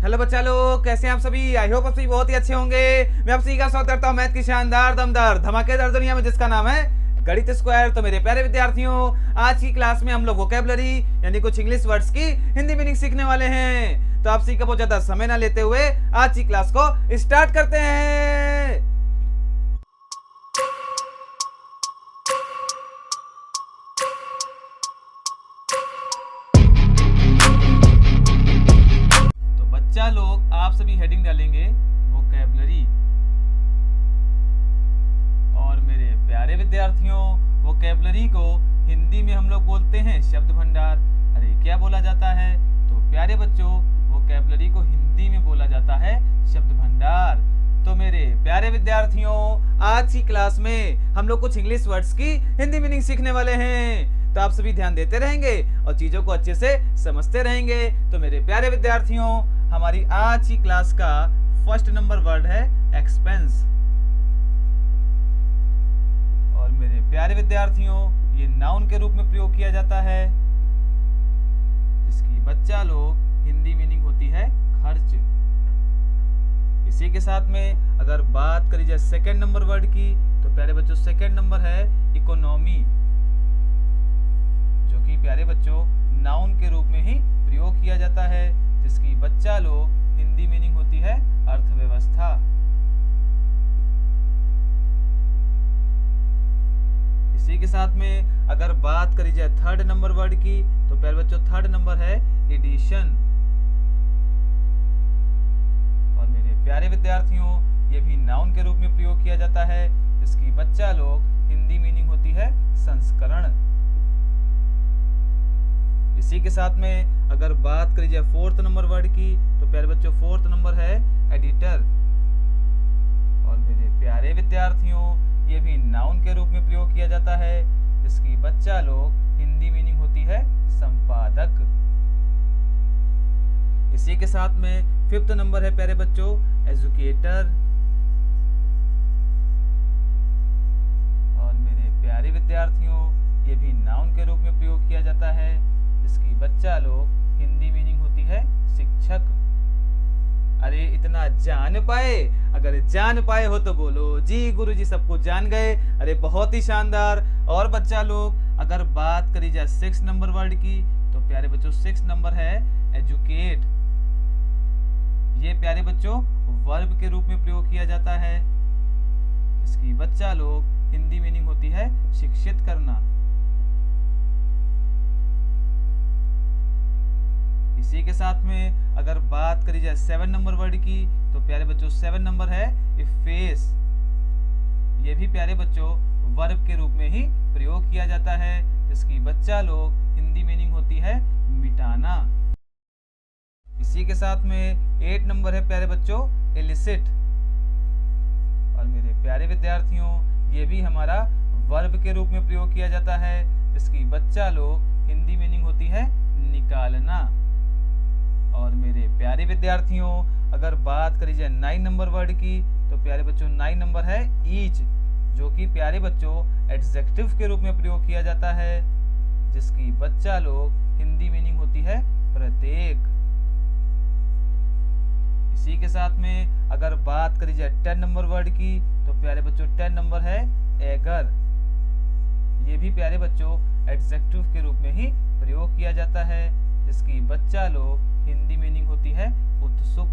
Hello बच्चा लोग, कैसे हैं आप सभी। आई होप आप सभी बहुत ही अच्छे होंगे। मैं आप सभी का स्वागत करता हूं मैथ की शानदार दमदार धमाकेदार दुनिया में, जिसका नाम है गणित स्क्वायर। तो मेरे प्यारे विद्यार्थियों, आज की क्लास में हम लोग वोकैबुलरी यानी कुछ इंग्लिश वर्ड्स की हिंदी मीनिंग सीखने वाले हैं। तो आप सभी का बहुत ज्यादा समय ना लेते हुए आज की क्लास को स्टार्ट करते हैं। तो बच्चा लोग, आप सभी हेडिंग डालेंगे वोकैबुलरी। और मेरे प्यारे विद्यार्थियों, वोकैबुलरी को हिंदी में हम लोग बोलते हैं शब्द भंडार। अरे क्या बोला जाता है? तो प्यारे बच्चों, वोकैबुलरी को हिंदी में बोला जाता है शब्द भंडार। तो मेरे प्यारे विद्यार्थियों, आज की क्लास में हम लोग कुछ इंग्लिश वर्ड्स की हिंदी मीनिंग सीखने वाले हैं। तो आप सभी ध्यान देते रहेंगे और चीजों को अच्छे से समझते रहेंगे। तो मेरे प्यारे विद्यार्थियों, हमारी आज की क्लास का फर्स्ट नंबर वर्ड है एक्सपेंस। और मेरे प्यारे विद्यार्थियों, ये नाउन के रूप में प्रयोग किया जाता है, जिसकी बच्चा लोग हिंदी मीनिंग होती है खर्च। इसी के साथ में अगर बात करी जाए सेकंड नंबर वर्ड की, तो प्यारे बच्चों सेकंड नंबर है इकोनॉमी, जो कि प्यारे बच्चों नाउन के रूप में ही प्रयोग किया जाता है, जिसकी बच्चा लोग हिंदी मीनिंग होती है अर्थव्यवस्था। इसी के साथ में अगर बात करी जाए थर्ड नंबर वर्ड की, तो प्यारे बच्चों थर्ड नंबर है एडिशन। और मेरे प्यारे विद्यार्थियों, ये भी नाउन के रूप में प्रयोग किया जाता है, जिसकी बच्चा लोग हिंदी मीनिंग होती है संस्करण। इसी के साथ में अगर बात करी जाए फोर्थ नंबर वर्ड की, तो प्यारे बच्चों फोर्थ नंबर है एडिटर। और मेरे प्यारे विद्यार्थियों, ये भी नाउन के रूप में प्रयोग किया जाता है, जिसकी बच्चा लोग हिंदी मीनिंग होती है संपादक। इसी के साथ में फिफ्थ नंबर है प्यारे बच्चों एजुकेटर। और मेरे प्यारे विद्यार्थियों, ये भी नाउन के रूप में प्रयोग किया जाता है, जिसकी बच्चा लोग हिंदी मीनिंग होती है शिक्षक। अरे इतना जान पाए? अगर जान पाए हो तो बोलो जी गुरुजी सब कुछ जान गए। अरे बहुत ही शानदार। और बच्चा लोग, अगर बात करी जाए सिक्स नंबर वर्ड की, तो प्यारे बच्चों सिक्स नंबर है एजुकेट। ये प्यारे बच्चों वर्ब के रूप में प्रयोग किया जाता है, इसकी बच्चा लोग हिंदी मीनिंग होती है शिक्षित करना। इसी के साथ में अगर बात करी जाए सेवन नंबर वर्ड की, तो प्यारे बच्चों सेवन नंबर है इफेस। ये भी प्यारे बच्चों वर्ब के रूप में ही प्रयोग किया जाता है, जिसकी बच्चा लोग हिंदी मीनिंग होती है मिटाना। इसी के साथ में एट नंबर है प्यारे बच्चों इलिसिट। और मेरे प्यारे विद्यार्थियों, ये भी हमारा वर्ब के रूप में प्रयोग किया जाता है, जिसकी बच्चा लोग हिंदी मीनिंग होती है निकालना। और मेरे प्यारे विद्यार्थियों, अगर बात करी जाए नाइन नंबर वर्ड की, तो प्यारे बच्चों नाइन नंबर है ईच, जो कि प्यारे बच्चों एडजेक्टिव के रूप में प्रयोग किया जाता है, जिसकी बच्चा लोग हिंदी मीनिंग होती है प्रत्येक। इसी के साथ में अगर बात करी जाए 10 नंबर वर्ड की, तो प्यारे बच्चों 10 नंबर है एगर। ये भी प्यारे बच्चों एडजेक्टिव के रूप में ही प्रयोग किया जाता है, जिसकी बच्चा लोग हिंदी मीनिंग होती है उत्सुक।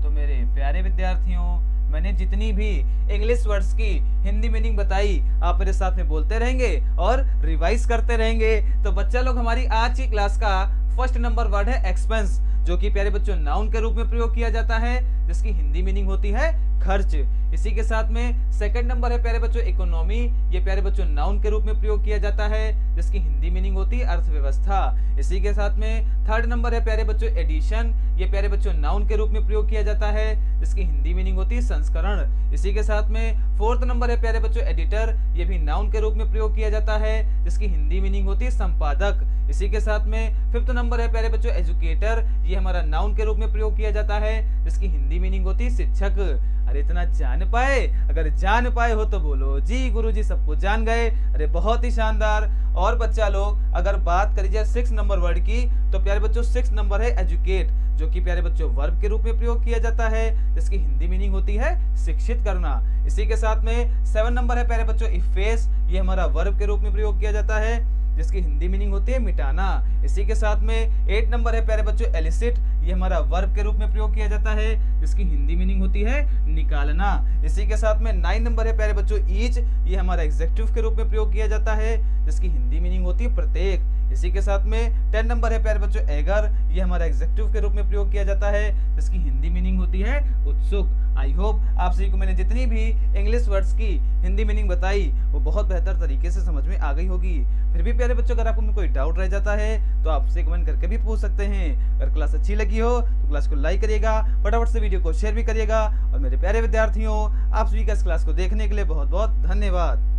तो मेरे प्यारे विद्यार्थियों, मैंने जितनी भी इंग्लिश वर्ड्स की हिंदी मीनिंग बताई, आप मेरे साथ में बोलते रहेंगे और रिवाइज करते रहेंगे। तो बच्चा लोग, हमारी आज की क्लास का फर्स्ट नंबर वर्ड है एक्सपेंस, जो कि प्यारे बच्चों नाउन के रूप में प्रयोग किया जाता है, जिसकी हिंदी मीनिंग होती है खर्च। इसी के साथ में सेकंड नंबर है प्यारे बच्चों इकोनॉमी। ये प्यारे बच्चों नाउन के रूप में प्रयोग किया जाता है, जिसकी हिंदी मीनिंग होती है अर्थव्यवस्था। इसी के साथ में थर्ड नंबर है प्यारे बच्चों एडिशन। ये प्यारे बच्चों नाउन के रूप में प्रयोग किया जाता है, जिसकी हिंदी मीनिंग होती है संस्करण। इसी के साथ में फोर्थ नंबर है प्यारे बच्चों एडिटर। ये भी नाउन के रूप में प्रयोग किया जाता है, जिसकी हिंदी मीनिंग होती है संपादक। इसी के साथ में फिफ्थ नंबर है प्यारे बच्चों एजुकेटर। ये हमारा नाउन के रूप में प्रयोग किया जाता है, जिसकी हिंदी मीनिंग होती है शिक्षक। अरे इतना जान पाए, अगर जान पाए हो तो बोलो जी गुरुजी सबको जान गए। अरे बहुत ही शानदार। और बच्चा लोग अगर बात करी जाए 6 नंबर वर्ड की, तो प्यारे बच्चों 6 नंबर है एजुकेट, जो कि प्यारे बच्चों वर्ब के रूप में प्रयोग किया जाता है, जिसकी हिंदी मीनिंग होती है शिक्षित करना। इसी के साथ में 7 नंबर है प्यारे बच्चों इफेस। ये हमारा वर्ब के रूप में प्रयोग किया जाता है, जिसकी हिंदी मीनिंग होती है मिटाना। इसी के साथ में 8 नंबर है प्यारे बच्चों एलिसिट। ये हमारा वर्ब के रूप में प्रयोग किया जाता है, जिसकी हिंदी मीनिंग होती है निकालना। इसी के साथ में 9 नंबर है प्यारे बच्चों ईच। ये हमारा एग्जेक्टिव के रूप में प्रयोग किया जाता है, जिसकी हिंदी मीनिंग होती है प्रत्येक। इसी के साथ में 10 नंबर है प्यारे बच्चों एगर। ये हमारा एग्जेक्टिव के रूप में प्रयोग किया जाता है, जिसकी हिंदी मीनिंग होती है उत्सुक। आई होप आप सभी को मैंने जितनी भी इंग्लिश वर्ड्स की हिंदी मीनिंग बताई वो बहुत बेहतर तरीके से समझ में आ गई होगी। फिर भी प्यारे बच्चों अगर आपको में कोई डाउट रह जाता है तो आपसे कमेंट करके भी पूछ सकते हैं। अगर क्लास अच्छी लगी हो तो क्लास को लाइक करिएगा, फटाफट से वीडियो को शेयर भी करिएगा। और मेरे प्यारे विद्यार्थियों, आप सभी का इस क्लास को देखने के लिए बहुत बहुत धन्यवाद।